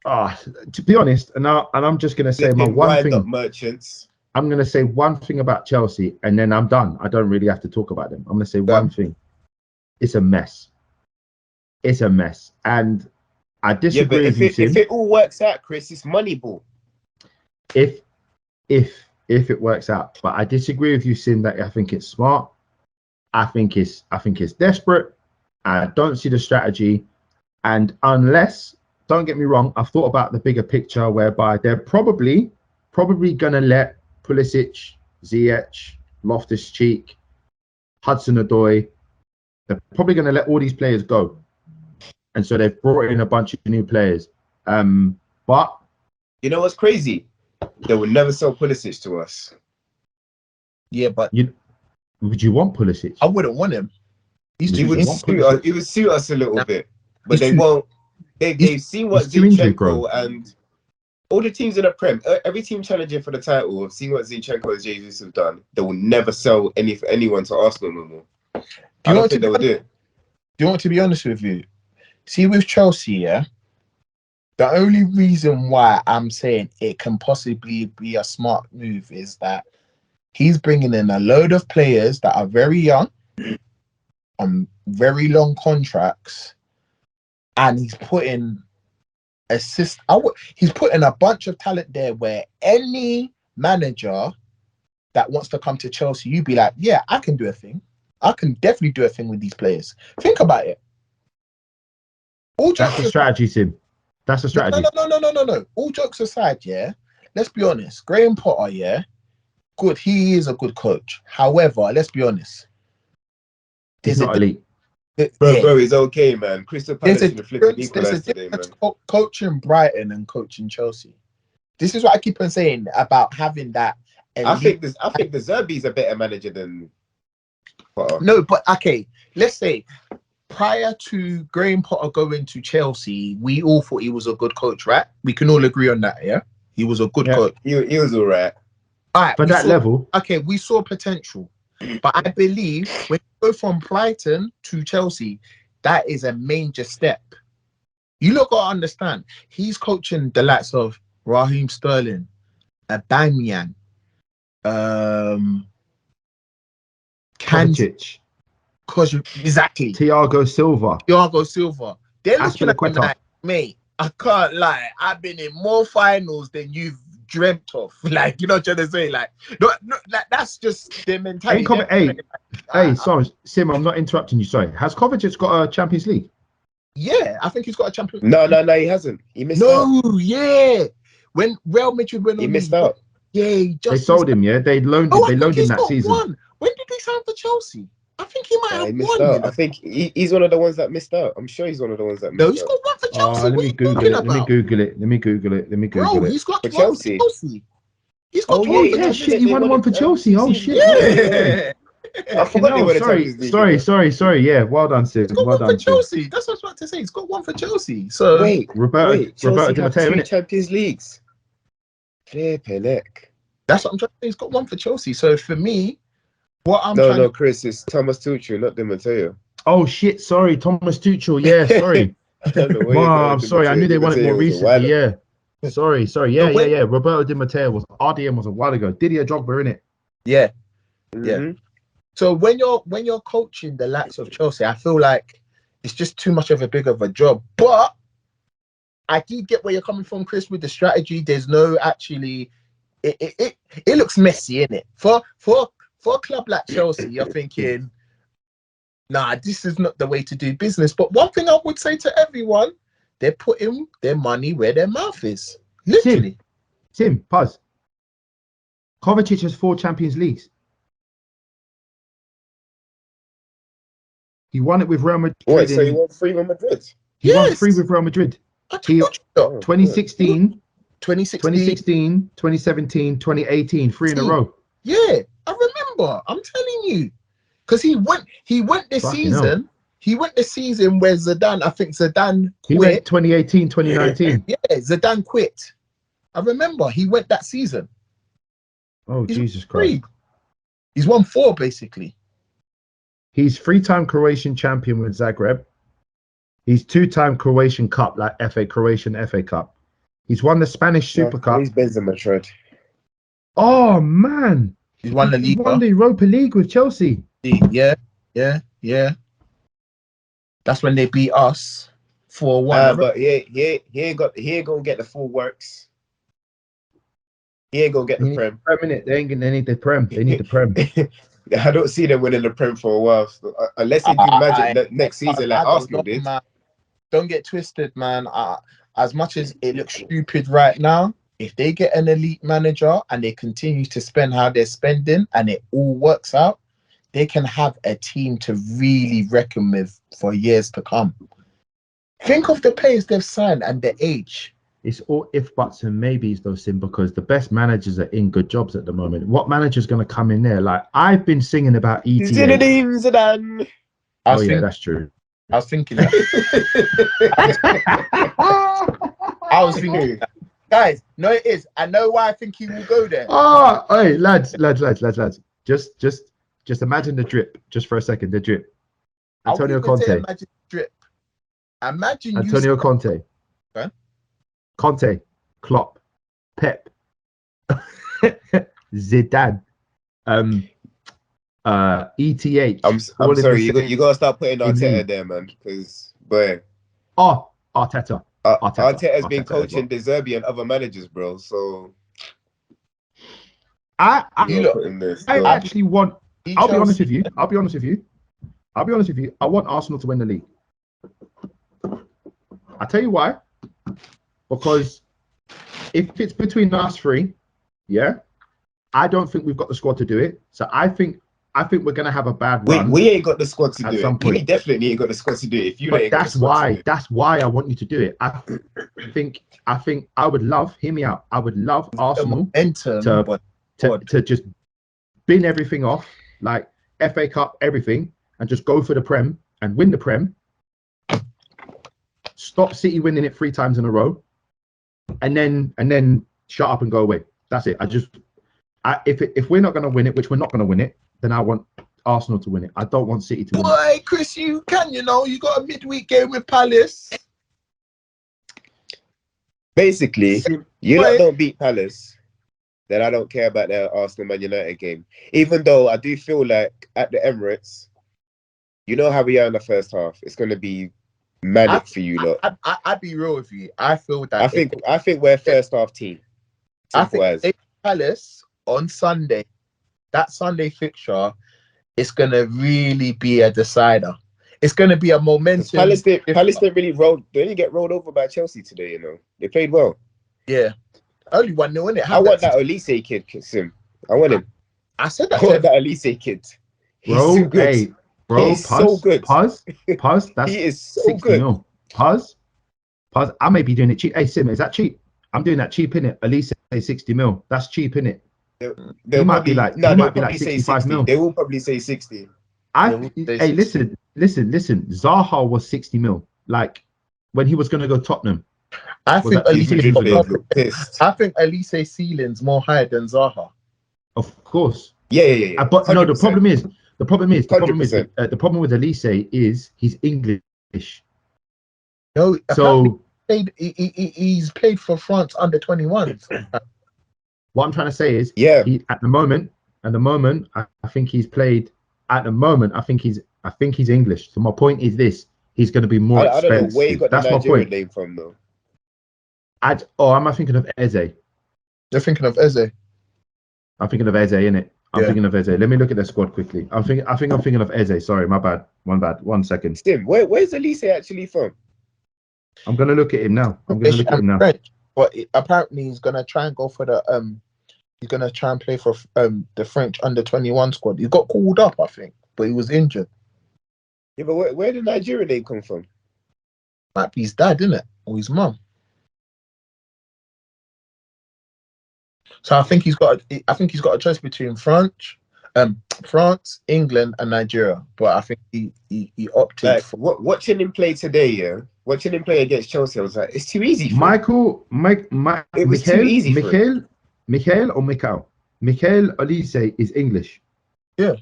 To be honest, I'm just gonna say my Flipping one wind up thing. merchants. I'm gonna say one thing about Chelsea, and then I'm done. I don't really have to talk about them. I'm gonna say one Fam. thing. It's a mess. It's a mess, and I Yeah, but disagree with if you, it Sim. all works out, Chris, it's Moneyball. If if it works out, but I disagree with you, Sim. That I think it's smart. I think it's desperate. I don't see the strategy, and unless, don't get me wrong, I've thought about the bigger picture whereby they're probably gonna let Pulisic, Ziyech, Loftus-Cheek, Hudson-Odoi. They're probably gonna let all these players go, and so they've brought in a bunch of new players. But You know what's crazy? They would never sell Pulisic to us. Yeah, but would you want Pulisic? I wouldn't want him. He's Would too you It want injured. Pulisic? would suit us a little bit, but He's they too. won't. They've seen what He's too injured, Zinchenko bro. and all the teams in the Prem, every team challenging for the title, have seen what Zinchenko and Jesus have done. They will never sell anyone to Arsenal no more. Do I you don't want to think they be will do it. Do you want to be honest with you? See, with Chelsea, yeah, the only reason why I'm saying it can possibly be a smart move is that he's bringing in a load of players that are very young on very long contracts, and he's putting he's putting a bunch of talent there where any manager that wants to come to Chelsea, you'd be like, yeah, I can do a thing. I can definitely do a thing with these players. Think about it. All That's jokes a aside, strategy, Sim. That's a strategy. no. All jokes aside, yeah. Let's be honest. Graham Potter, yeah, good. He is a good coach. However, let's be honest. He's There's a not elite. yeah. Bro, he's okay, man. Crystal There's Palace a should have flipped and difference. There's a equalised today, difference man. coaching Brighton and coaching Chelsea. This is what I keep on saying about having that elite. I think the Zerbi's a better manager than Potter. No, but okay. Let's say prior to Graham Potter going to Chelsea, we all thought he was a good coach, right? We can all agree on that, yeah. He was a good Yeah. coach. He was all right. All right, For that level, okay, we saw potential, but I believe when you go from Brighton to Chelsea, that is a major step. You look got to understand, he's coaching the likes of Raheem Sterling, Aubameyang, Kovacic, exactly, Thiago Silva, Thiago Silva. They're looking at him Aspilicueta. like, mate, I can't lie. I've been in more finals than you've dreamt of. Like, you know what I'm trying to say? Like, no, like, that's just their mentality. Sorry, Sim, I'm not interrupting you. Sorry. Has Kovacic got a Champions League? Yeah, I think he's got a champion. No, he hasn't. He missed out. No, yeah. When Real Madrid went He on missed out. yeah, They just sold him, yeah? They loaned I They think loaned him he's that got season. one. When did he sign for Chelsea? I think he might He have missed one. out. You know? I think he's one of the ones that missed out. I'm sure he's one of the ones that No, missed he's out. got one for Chelsea. Let What are me you Google talking it. about? Let me Google Bro, it. he's got For one Chelsea? for Chelsea. He's got Oh one yeah, for Yeah, yeah. shit, he They won one for Chelsea. Oh, season. shit. Yeah. I forgot they No, won the Champions League. sorry. Yeah, well done, Sim. He's got Well one for done, Sim. Chelsea. That's what I was about to say. He's got one for Chelsea. So Wait. Chelsea Di have Matteo, two innit? Champions Leagues. Flippin' heck. that's what I'm trying to say. He's got one for Chelsea. So for me, what I'm No, trying to Chris, it's Thomas Tuchel, not Di Matteo. Oh, shit, sorry. Thomas Tuchel. Yeah, sorry. I don't know where you're Wow, going. I'm Di sorry. I Matteo. knew Di they won it Matteo more was a while recently. ago. Yeah. Sorry. Yeah. So when- Roberto Di Matteo was RDM was a while ago. Didier Drogba, innit? yeah. Mhm. So when you're coaching the likes of Chelsea, I feel like it's just too much of a big of a job. But I do get where you're coming from, Chris, with the strategy. There's no actually it looks messy, innit? For a club like Chelsea, you're thinking, nah, this is not the way to do business. But one thing I would say to everyone, they're putting their money where their mouth is. Literally. Tim, pause. Kovacic has 4 Champions Leagues. He won it with Real Madrid. Wait, so you won 3 with Madrid? He won 3 with Real Madrid. He, 2016, 2016, 2017, 2018, 3 in a row. Yeah, I remember. I'm telling you, because he went this Fucking season. hell. He went the season where Zidane quit. He went 2018, 2019. Yeah, Zidane quit. I remember he went that season. Oh, He's Jesus Christ. 3. He's won 4 basically. He's 3-time Croatian champion with Zagreb. He's 2-time Croatian Cup, like Croatian FA Cup. He's won the Spanish Super Cup. He's Benzema tread. Oh man, He's won the he won the Liga. Europa League with Chelsea. Yeah. That's when they beat us 4-1. But he ain't gonna get the full works. He ain't gonna get the Prem. They need the Prem. They need the Prem. I don't see them winning the Prem for a while, so, unless they do magic next season like Arsenal did. Man. Don't get twisted, man. As much as it looks stupid right now, if they get an elite manager and they continue to spend how they're spending and it all works out, they can have a team to really reckon with for years to come. Think of the players they've signed and the age. It's all if buts and maybes though, Sim, because the best managers are in good jobs at the moment. What manager's going to come in there? Like, I've been singing about ETA. Zidane. Oh yeah, that's true. I was thinking that. I was thinking that. Guys, no, it is. I know why I think he will go there. Oh, hey, lads. Just imagine the drip, just for a second. The drip. Antonio Conte. Imagine drip. Imagine Antonio Conte. Huh? Conte, Klopp, Pep, Zidane, ETH. I'm sorry, you gotta start putting Arteta there, man. Because Arteta. Arteta's been coaching De Zerbi and other managers, bro. So I actually want. I'll be honest with you. I want Arsenal to win the league. I'll tell you why. Because if it's between us three, yeah, I don't think we've got the squad to do it. So I think we're gonna have a bad run. We ain't got the squad to do it. Point. We definitely ain't got the squad to do it. If you ain't that's why I want you to do it. I think I would love. Hear me out. I would love Arsenal to just bin everything off, like FA Cup, everything, and just go for the Prem and win the Prem. Stop City winning it 3 times in a row. And then shut up and go away. That's it. If we're not going to win it, which we're not going to win it, then I want Arsenal to win it. I don't want City to win it. Boy, Chris, you got a midweek game with Palace. Basically, you don't beat Palace, then I don't care about the Arsenal Man United game. Even though I do feel like at the Emirates, you know how we are in the first half. It's going to be manic for you lot. I'd be real with you. I feel that I think we're first half team. I think they Palace on Sunday, that Sunday fixture, it's gonna really be a decider. It's gonna be a momentum. Palace didn't really they didn't get rolled over by Chelsea today, you know. They played well. Yeah. Only 1-0, innit? I want that Elise kid, Sim. I want him. I said that. I want that Elise kid. He's so good. Hey, bro, he's so good. Pause. That's he is so good. Mil. Pause. I may be doing it cheap. Hey, Sim, is that cheap? I'm doing that cheap, innit? At least say 60 mil. That's cheap, innit? They might be like 65 mil. They will probably say 60. Listen. Zaha was 60 mil. Like when he was going to go Tottenham. I think Elise's ceiling's more higher than Zaha. Of course. Yeah. But no, the problem is, the problem with Elise is he's English. No, so he's played for France under 21s. What I'm trying to say is, at the moment, I think he's played. At the moment, I think he's English. So my point is this: he's going to be more expensive. I don't know where you got the Nigerian name from, though. Am I thinking of Eze? You're thinking of Eze. I'm thinking of Eze, innit? I'm thinking of Eze. Let me look at the squad quickly. I think I'm thinking of Eze. Sorry, my bad. 1 second. Tim, where's Elise actually from? I'm gonna look at him now. French, but apparently he's gonna try and go for the He's gonna try and play for the French under 21 squad. He got called up, I think, but he was injured. Yeah, but where did Nigeria name come from? Might be his dad, isn't it, or his mum? So I think he's got a choice between France, England, and Nigeria. But I think he opted for watching him play today. Yeah, watching him play against Chelsea, I was like, it's too easy. Too easy. Michael Elise is English. Yeah,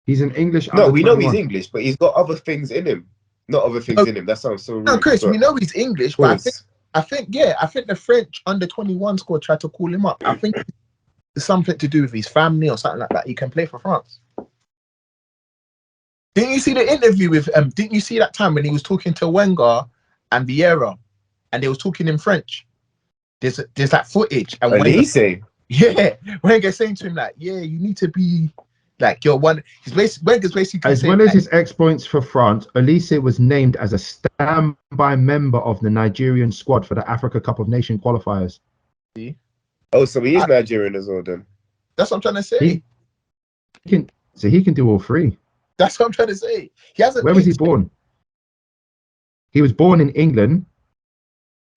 he's an English. No, we know he's English, but he's got other things in him. Not other things in him. That sounds so rude. No, Chris, we know he's English, but I think the French under-21 squad tried to call him up. I think it's something to do with his family or something like that. He can play for France. Didn't you see the interview with didn't you see that time when he was talking to Wenger and Vieira and they was talking in French? There's that footage and Elise? Wenger saying to him like, yeah, you need to be like you're one. Wenger's basically as saying, well as his exploits for France. Elise was named as a standby member of the Nigerian squad for the Africa Cup of Nations qualifiers. Oh, so he is Nigerian as well then. That's what I'm trying to say. He can do all three. That's what I'm trying to say. He hasn't. Where was he born? He was born in England.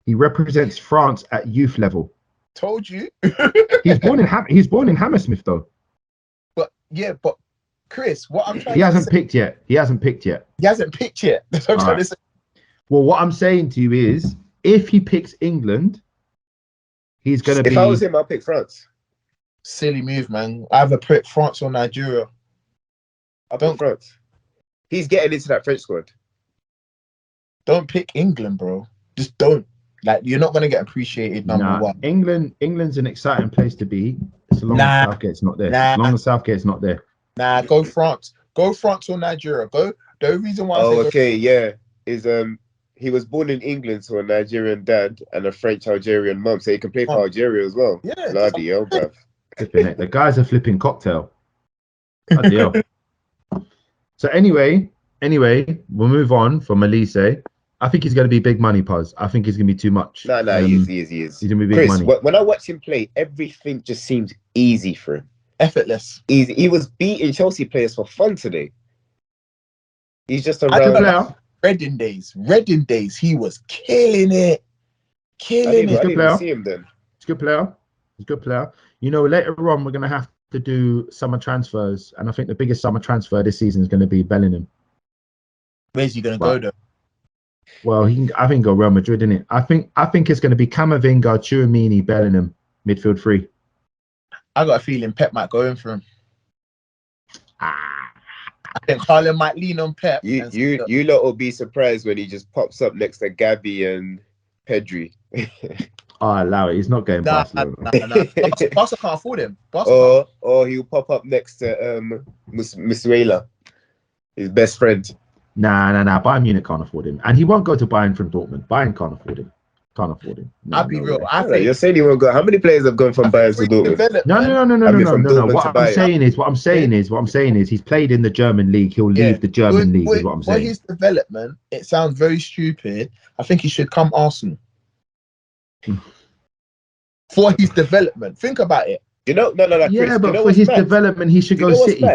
He represents France at youth level. Told you. He's born in Hammersmith though. But Chris, what I'm trying he to hasn't say, picked yet. He hasn't picked yet. That's what I'm trying to say. Well, what I'm saying to you is, if he picks England, he's gonna be. If I was him, I'll pick France. Silly move, man. Either pick France or Nigeria. I don't France. He's getting into that French squad. Don't pick England, bro. Just don't. Like, you're not gonna get appreciated. Number one. England's an exciting place to be. As long as Southgate's not there. As long as Southgate's not there. Nah, go France. Go France or Nigeria. Go. The reason why. He was born in England to a Nigerian dad and a French Algerian mum, so he can play for Algeria as well. Yeah. Bloody hell, bruv. The guy's a flipping cocktail. Bloody hell. So anyway, we'll move on from Elise. I think he's going to be big money, Puz. I think he's going to be too much. No, he is. He's going to be big Chris, money. When I watch him play, everything just seems easy for him. Effortless. Easy. He was beating Chelsea players for fun today. He's just around. Reading days. Reading days. He was killing it. I didn't even see him then. He's a good player. You know, later on, we're going to have to do summer transfers. And I think the biggest summer transfer this season is going to be Bellingham. Where's he going to go, though? Well, I think go Real Madrid, innit? I think it's going to be Camavinga, Tchouameni, Bellingham, midfield three. I got a feeling Pep might go in for him. I think Haaland might lean on Pep. You lot will be surprised when he just pops up next to Gavi and Pedri. Oh, allow it. He's not going Barcelona. Barca can't afford him. Or he'll pop up next to Musiala, his best friend. Nah. Bayern Munich can't afford him. And he won't go to Bayern from Dortmund. Bayern can't afford him. I'll be real. You're saying he won't go. How many players have gone from Bayern to Dortmund? No. What I'm saying is he's played in the German league. He'll leave the German league, is what I'm saying. For his development, it sounds very stupid. I think he should come Arsenal. For his development. Think about it. No, Chris, yeah, but for his development, he should go City.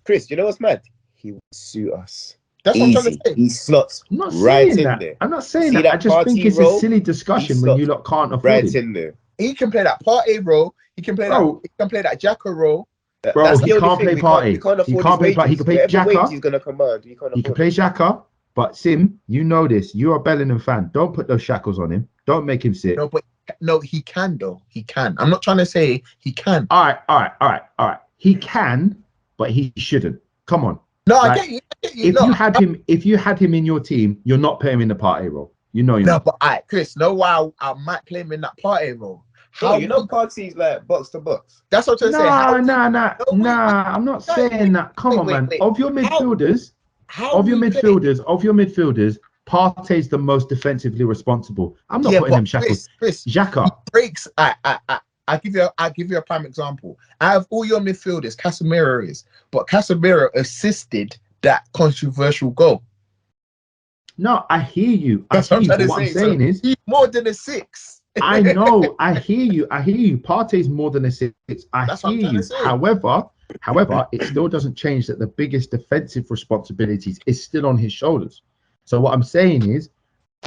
Chris, you know what's mad? He would suit us. That's what I'm trying to say. He slots right in there. I'm not saying that. I just think it's a silly discussion when you lot can't afford him. In there. He can play that Partey role. He can play that. He can play that Xhaka role. Bro, he can't play Partey. He can't play Partey. He can play Xhaka. He's gonna command. He can play Xhaka. But Sim, you know this. You're a Bellingham fan. Don't put those shackles on him. Don't make him sit. No, he can though. He can. I'm not trying to say he can. All right. He can, but he shouldn't. Come on. No, I get you. If you had him in your team, you're not putting him in the Partey role. You know. No, but Chris, why I might play him in that Partey role. Partey's like box to box. That's what I'm saying. Nah. I'm not saying that. Come on, man. Of your midfielders, Partey's the most defensively responsible. I'm not putting him shackles. Chris, Xhaka breaks. I give you a prime example. Out of all your midfielders, Casemiro is, but Casemiro assisted that controversial goal. No, I hear you. That's what I'm saying is he's more than a 6. I know. I hear you. Partey's more than a 6. I hear you. However, it still doesn't change that the biggest defensive responsibilities is still on his shoulders. So what I'm saying is,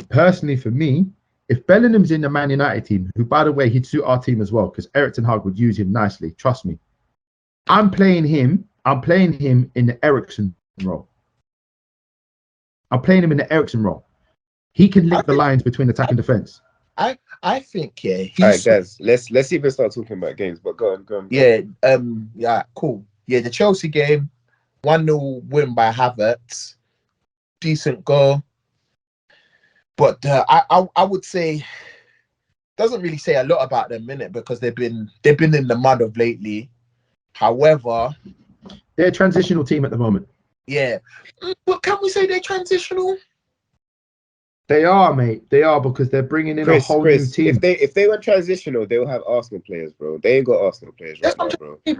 personally for me, if Bellingham's in the Man United team, who, by the way, he'd suit our team as well, because Erik ten Hag would use him nicely. Trust me. I'm playing him in the Eriksen role. He can link the lines between attack and defense. I think, yeah. All right, guys, let's even start talking about games. But go on. Yeah, cool. Yeah, the Chelsea game, 1-0 win by Havertz. Decent goal. But I would say doesn't really say a lot about them, innit? Because they've been in the mud of lately. However, they're a transitional team at the moment. yeah. But can we say they're transitional? They are, mate. They are, because they're bringing in a whole new team. If they were transitional, they'll have Arsenal players, bro. They ain't got Arsenal players right now, bro. They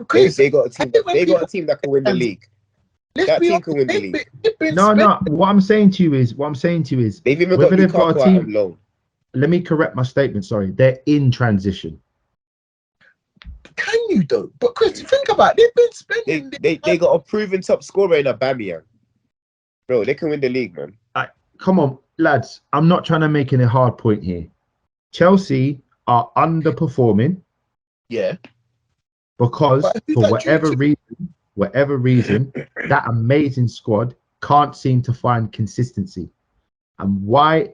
got a team. They got a team that can win the league. That team can win the league. No. What I'm saying to you is, they've even got Lukaku out on loan. Let me correct my statement. Sorry, they're in transition. Can you though? But Chris, think about it. They've been spending. They got a proven top scorer in Aubameyang. Bro, they can win the league, man. Come on, lads. I'm not trying to make any hard point here. Chelsea are underperforming. Yeah. Because for whatever reason, that amazing squad can't seem to find consistency. And why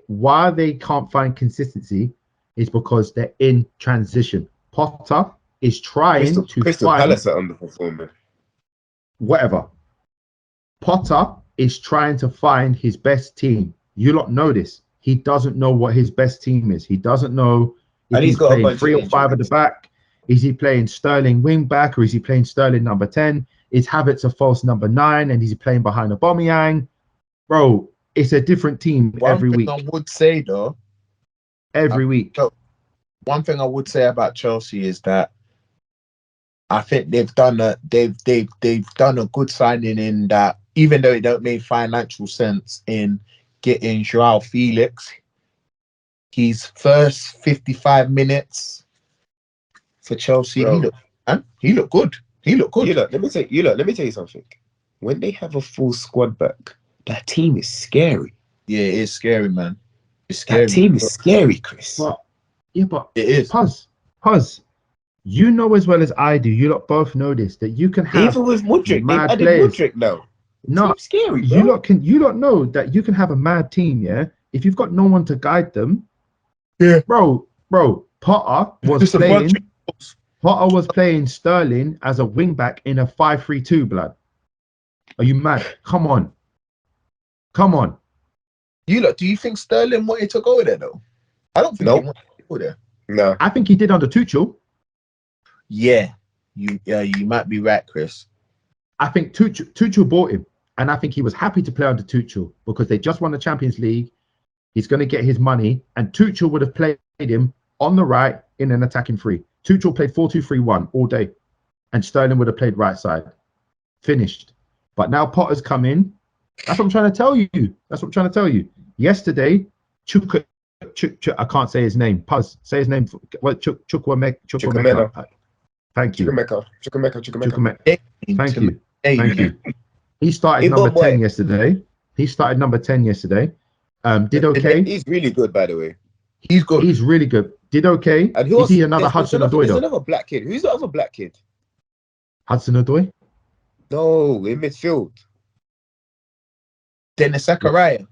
they can't find consistency is because they're in transition. Potter is trying to Crystal find Palace are underperforming. Whatever. Potter is trying to find his best team. You lot know this. He doesn't know what his best team is. He doesn't know if he's playing 3 or 5 at the back. Is he playing Sterling wing back, or is he playing Sterling number 10? Is Havertz a false number 9 and he's playing behind Aubameyang? Bro, it's a different team every week. I would say though, every week. One thing I would say about Chelsea is that I think they've done a good signing in that, even though it don't make financial sense, in getting Joao Felix. His first 55 minutes for Chelsea, he looked good. Let me tell you something. When they have a full squad back, that team is scary. Yeah, it is scary, man. It's scary. That team is scary, Chris. But it is. Puz. You know as well as I do. You lot both know this, that you can have even with Mudryk. They've added Mudryk now. No, scary. Bro. You lot know that you can have a mad team. Yeah, if you've got no one to guide them. Yeah, bro. Potter was playing Sterling as a wing back in a 5-3-2. Blood, are you mad? Come on. You lot, do you think Sterling wanted to go there though? I don't think he wanted to go there. No, I think he did under Tuchel. Yeah, you might be right, Chris. I think Tuchel bought him, and I think he was happy to play under Tuchel because they just won the Champions League. He's going to get his money, and Tuchel would have played him on the right in an attacking three. Tuchel played 4-2-3-1 all day, and Sterling would have played right side. Finished. But now Potter's come in. That's what I'm trying to tell you. Yesterday, I can't say his name. Puz, say his name. Chukwuemeka. Thank you. Chukwuemeka. Thank you. He started number 10 yesterday. Did okay. He's really good, by the way. He's good. He's really good. Did okay. And who is he another Hudson-Odoi? There's another black kid. Who's the other black kid? Hudson-Odoi? No, in midfield. Dennis Zakaria.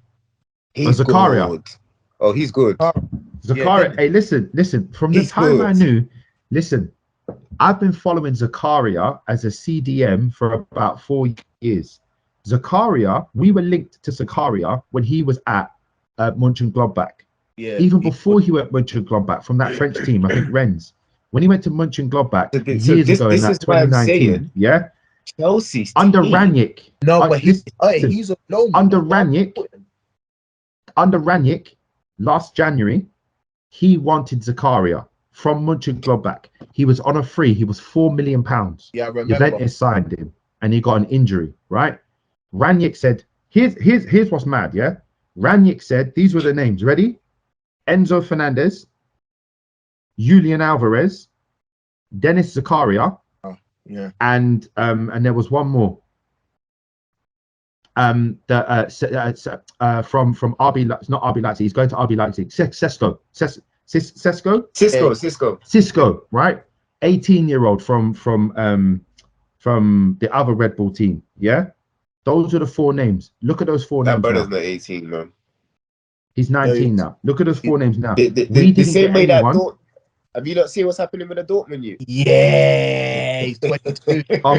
He's Zakaria. Good. Oh, he's good. Zakaria. Hey, listen. From the time I knew, I've been following Zakaria as a CDM for about 4 years. Zakaria, we were linked to Zakaria when he was at Mönchengladbach. Yeah. Even before he went Mönchengladbach from that French team, I think Rennes. When he went to Mönchengladbach years ago in that 2019, yeah. Chelsea under Ranić. No, but he's alone. Under Ranić, last January, he wanted Zakaria from Mönchengladbach. He was on a free. He was £4 million. Yeah, I remember. Juventus signed him, and he got an injury. Right? Ranić said, "Here's what's mad." Yeah, Ranić said these were the names. Ready? Enzo Fernandez, Julian Alvarez, Dennis Zakaria. Yeah. And there was one more. From RB, not RB Leipzig. He's going to RB Leipzig. Cisco, right? 18-year-old from the other Red Bull team. Yeah, those are the 4 names. Look at those 4 names. That brother's not 18, man. He's 19 now. Look at those 4 names now. The same way that. Have you not seen what's happening with the Dortmund youth? Yeah, he's 22. Oh,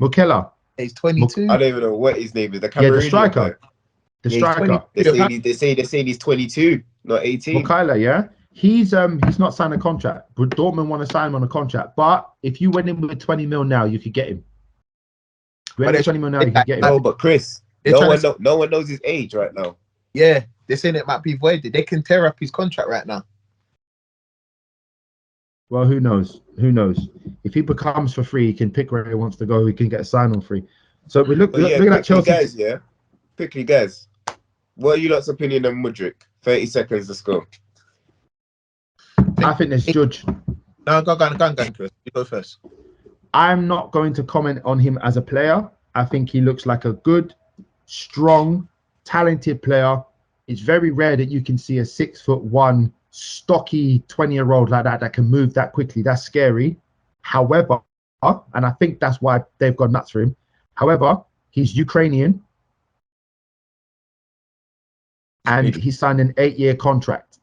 Mukela. He's 22. I don't even know what his name is. The Cameroonian the striker. guy. the Yeah, he's striker. 20. They say he's 22, not 18. Kyler, yeah, he's not signed a contract, but Dortmund want to sign him on a contract. But if you went in with 20 mil now, you could get him. Went with 20 mil now, you could get him. No, but Chris, no one knows his age right now. Yeah, they're saying it might be voided. They can tear up his contract right now. Well, who knows? Who knows? If he becomes for free, he can pick where he wants to go. He can get a sign on free. So we look at Chelsea. Guys, quickly, guys. What are you lot's opinion on Mudryk? 30 seconds, let's go. I think there's Judge. No, go, Chris. You go first. I'm not going to comment on him as a player. I think he looks like a good, strong, talented player. It's very rare that you can see a 6'1", stocky 20-year-old like that can move that quickly. That's scary. However, and I think that's why they've gone nuts for him. However, he's Ukrainian and he signed an 8-year contract.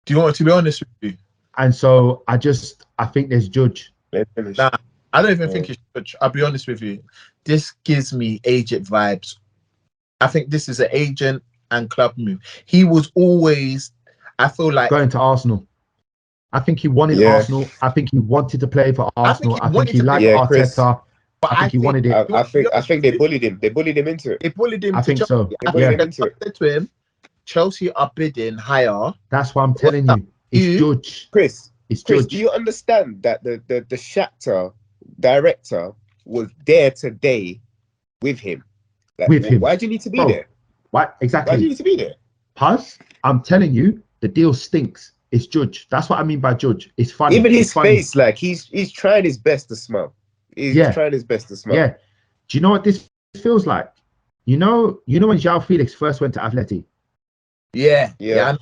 Do you want to be honest with you? And so I think there's Judge. Nah, I don't even think it's Judge. I'll be honest with you. This gives me agent vibes. I think this is an agent and club move. He was always, I feel like, going to Arsenal. I think he wanted Arsenal. I think he wanted to play for Arsenal. I think he liked Arteta. Chris, but I think he wanted it. I think they bullied him. They bullied him into it. They bullied him. I think so. They bullied him into it. Said to him, Chelsea are bidding higher. That's what I'm telling you. It's Judge. Chris, Judge. Do you understand that the Shakhtar director was there today with him? Like, with him. Why do you need to be there? Why exactly? Why do you need to be there? Puz, I'm telling you, the deal stinks. It's Judge. That's what I mean by Judge. It's funny. Even his face, like he's trying his best to smile. He's trying his best to smile. Yeah. Do you know what this feels like? You know when João Felix first went to Atleti? Yeah. You know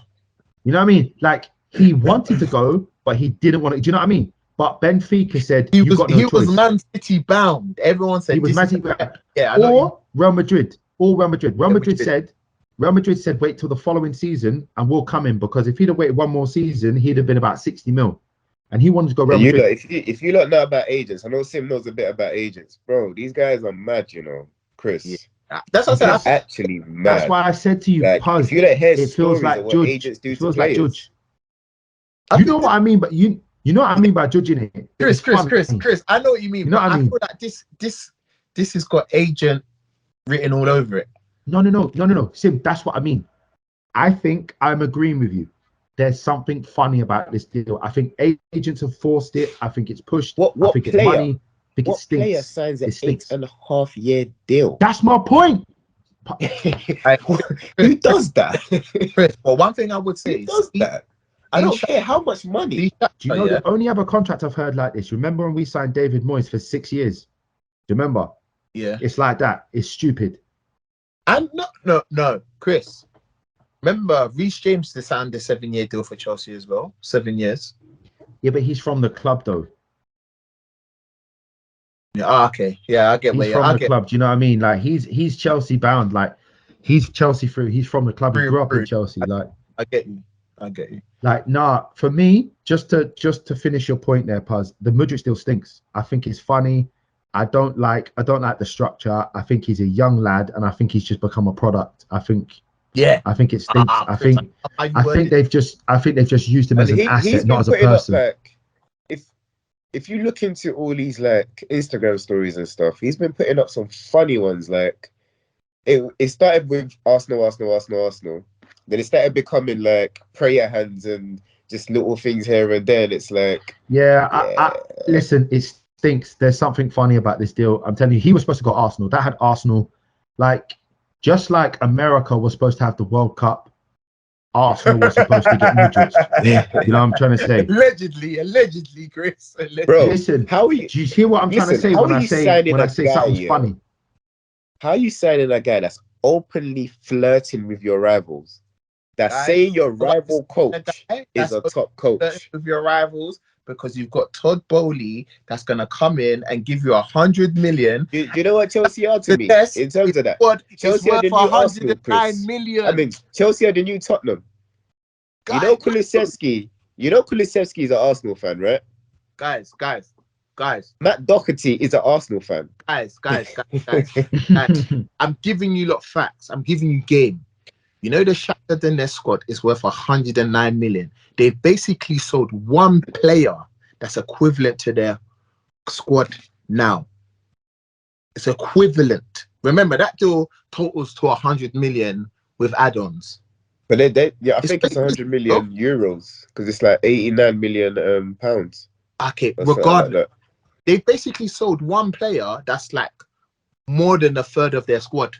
what I mean? Like he wanted to go, but he didn't want to. Do you know what I mean? But Benfica said he was Man City bound. Everyone said he was Man City bound. Yeah. Or Real Madrid. Real Madrid said wait till the following season and we'll come in, because if he'd have waited one more season, he'd have been about 60 mil. And he wanted to go Real Madrid. If you lot know about agents, I know Sim knows a bit about agents. Bro, these guys are mad, you know, Chris. Yeah. That's what I said. Actually mad. That's why I said to you, like, Puz, if you don't hear it feels like Judge. agents do it feels to like players. Judge. You know what I mean, but you know what I mean by judging it. Chris, I know what you mean. You know what I mean? I feel like this has got agent written all over it. No. Sim, that's what I mean. I think I'm agreeing with you. There's something funny about this deal. I think agents have forced it. I think it's pushed. I think it's money. I think it stinks. Player signs an 8.5-year deal? That's my point. Who does that? Chris, well, one thing I would say Who does that? I don't care how much money. Do you know the only other contract I've heard like this? Remember when we signed David Moyes for 6 years? Do you remember? Yeah. It's like that. It's stupid. And no, Chris. Remember, Reece James signed a 7-year deal for Chelsea as well. 7 years. Yeah, but he's from the club though. Yeah. Okay. Yeah, I get where you're from the club. Do you know what I mean? Like he's Chelsea bound. Like he's Chelsea through. He's from the club. He grew up in Chelsea. Like I get you. Like for me, just to finish your point there, Puz, the Mudryk still stinks. I think it's funny. I don't like the structure. I think he's a young lad, and I think he's just become a product. I think it stinks. I think they've just used him as an asset, not as a person. Like, if you look into all these like Instagram stories and stuff, he's been putting up some funny ones. Like it started with Arsenal. Then it started becoming like prayer hands and just little things here and there. And it's like, I listen, it stinks. There's something funny about this deal. I'm telling you, he was supposed to go Arsenal. That had Arsenal, like, just like America was supposed to have the World Cup. Arsenal was supposed to get Mudryk. You know what I'm trying to say? Allegedly, Chris. Bro, listen, do you hear what I'm trying to say when I say something's funny? How are you signing a guy that's openly flirting with your rivals? That's saying your rival coach is a top coach. With your rivals, because you've got Todd Bowley that's going to come in and give you 100 million. Do you know what Chelsea are to me in terms of that? Chelsea are the new Arsenal, Chris. I mean, Chelsea are the new Tottenham. You know Kulusevski is an Arsenal fan, right? Guys, Matt Doherty is an Arsenal fan. guys. I'm giving you lot facts. I'm giving you game. You know, the Shakhtar Donetsk squad is worth 109 million. They've basically sold one player that's equivalent to their squad now. It's equivalent. Remember, that deal totals to 100 million with add-ons. But I think it's 100 million euros because it's like 89 million pounds. Okay, regardless, they've basically sold one player that's like more than a third of their squad.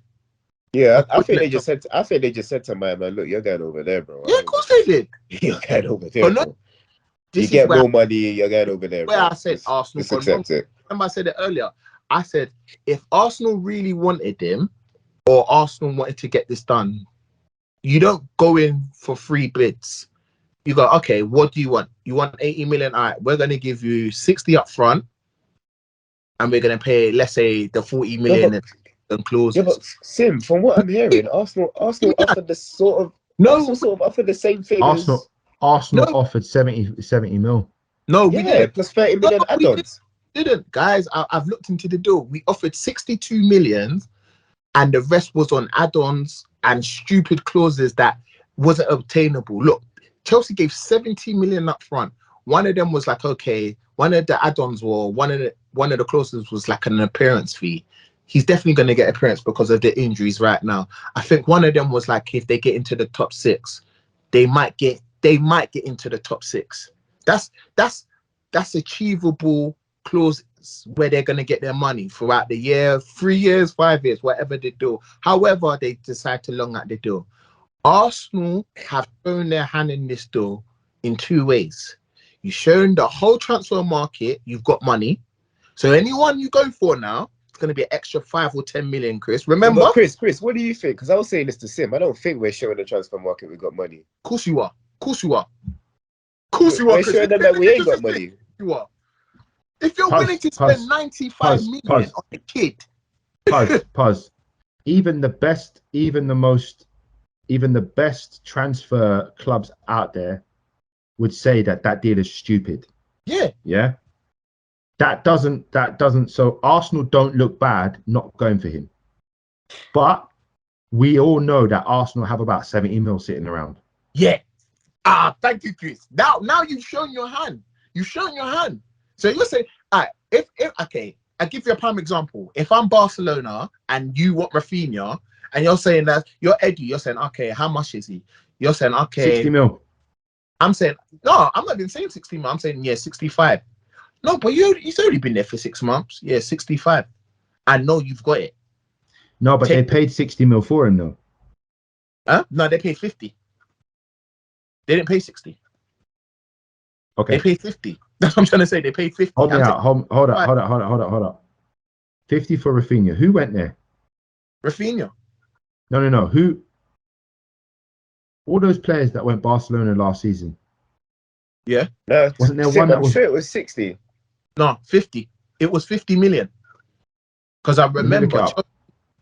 Yeah, I think they just said to my man, look, you're going over there, bro. Yeah, of course they did. You're going over there, bro. You get more money, you're going over there, bro. Where I said Arsenal just accept it. Remember I said it earlier. I said if Arsenal really wanted him, or Arsenal wanted to get this done, you don't go in for free bids. You go, okay, what do you want? You want 80 million? All right, we're going to give you 60 up front, and we're going to pay, let's say, the 40 million and clauses. Yeah, but Sim, from what I'm hearing, Arsenal offered the sort of offered the same thing. Arsenal offered 70 mil. No, we didn't. Plus 30 million add-ons. Didn't, guys. I've looked into the deal. We offered 62 million, and the rest was on add-ons and stupid clauses that wasn't obtainable. Look, Chelsea gave 70 million up front. One of them was like, okay, one of the add-ons or one of the clauses was like an appearance fee. He's definitely going to get appearance because of the injuries right now. I think one of them was like, if they get into the top 6, they might get into the top 6. That's achievable clauses where they're going to get their money throughout the year, 3 years, 5 years, whatever they do. However, they decide to long out the deal. Arsenal have shown their hand in this deal in 2 ways. You've shown the whole transfer market you've got money. So anyone you go for now, it's going to be an extra 5 or 10 million, Chris. Remember? But Chris, what do you think? Because I was saying this to Sim. I don't think we're showing the transfer market we've got money. Of course you are. We're showing them that we ain't got money. You are. If you're willing to spend 95 million on a kid. Pause. Even the best transfer clubs out there would say that deal is stupid. Yeah. That doesn't. So Arsenal don't look bad not going for him, but we all know that Arsenal have about 70 mil sitting around. Yeah. Thank you, Chris. Now you've shown your hand. So you're saying, if okay, I give you a prime example. If I'm Barcelona and you want Rafinha, and you're saying that you're Eddie, you're saying, okay, how much is he? You're saying, okay, 60 mil. I'm saying, no, I'm not even saying 60 mil. I'm saying, yeah, 65. No, but he's already been there for 6 months. Yeah, 65. I know you've got it. No, but they paid 60 mil for him, though. Huh? No, they paid 50. They didn't pay 60. Okay. They paid 50. That's what I'm trying to say. They paid 50. Hold up. 50 for Rafinha. Who went there? Rafinha. No. Who? All those players that went Barcelona last season. Yeah. No, wasn't there one that was? Sure, it was 60. No, 50. It was 50 million. Because I remember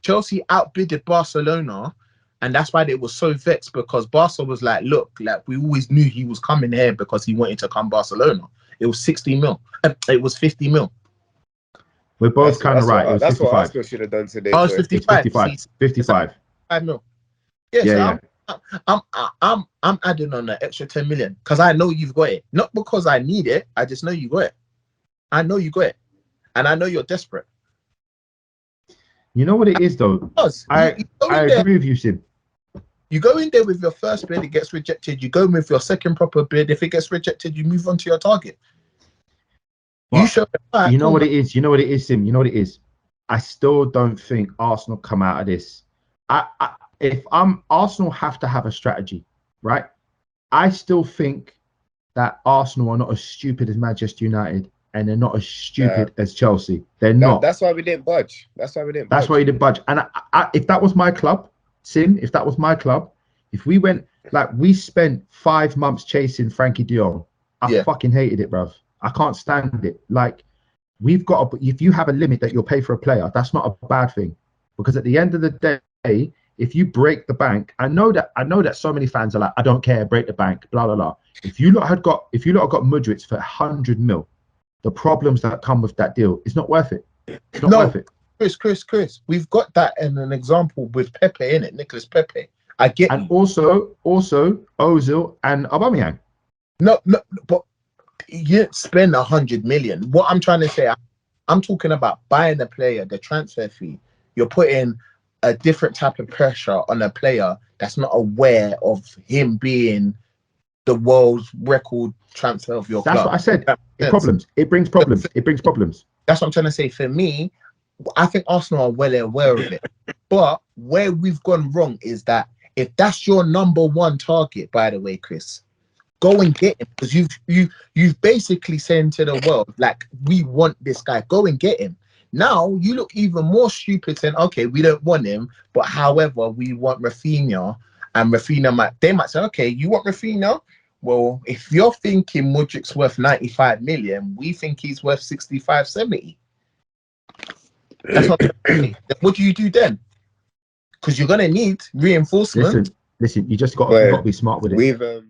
Chelsea outbidded Barcelona, and that's why they were so vexed, because Barca was like, look, like we always knew he was coming here because he wanted to come Barcelona. It was 60 mil. It was 50 mil. We're both kind of right. That's what Arsenal should have done today. Oh, it's 55. 55. 5 mil. Yeah. I'm adding on that extra 10 million because I know you've got it. Not because I need it. I just know you got it. I know you got it. And I know you're desperate. You know what it is, though? I agree with you, Sim. You go in there with your first bid, it gets rejected. You go with your second proper bid. If it gets rejected, you move on to your target. Well, you know what it is, Sim. You know what it is. I still don't think Arsenal come out of this. If Arsenal have to have a strategy, right? I still think that Arsenal are not as stupid as Manchester United, and they're not as stupid as Chelsea. They're not. That's why we didn't budge. That's why you didn't budge. And if that was my club, Sim, if we went, like, we spent 5 months chasing Frankie de Jong, I fucking hated it, bruv. I can't stand it. Like, we've got if you have a limit that you'll pay for a player, that's not a bad thing, because at the end of the day, if you break the bank, I know that so many fans are like, I don't care, break the bank, blah blah blah. If you lot have got Mudryk for 100 mil, the problems that come with that deal, it's not worth it. It's not worth it. Chris, we've got that in an example with Pepe in it, Nicholas Pepe. I get and also Ozil and Aubameyang. No, but you didn't spend 100 million. What I'm trying to say, I'm talking about buying a player, the transfer fee. You're putting a different type of pressure on a player that's not aware of him being the world's record transfer of your club. That's what I said. It brings problems. That's what I'm trying to say. For me, I think Arsenal are well aware of it. But where we've gone wrong is that if that's your number one target, by the way, Chris, go and get him, because you've basically saying to the world, like, we want this guy, go and get him. Now you look even more stupid saying, okay, we don't want him, but however, we want Rafinha, and Rafinha might say, okay, you want Rafinha? Well, if you're thinking Mudryk's worth 95 million, we think he's worth 65, 70. That's not then what do you do then? Because you're gonna need reinforcement. Listen, you just got to be smart with it.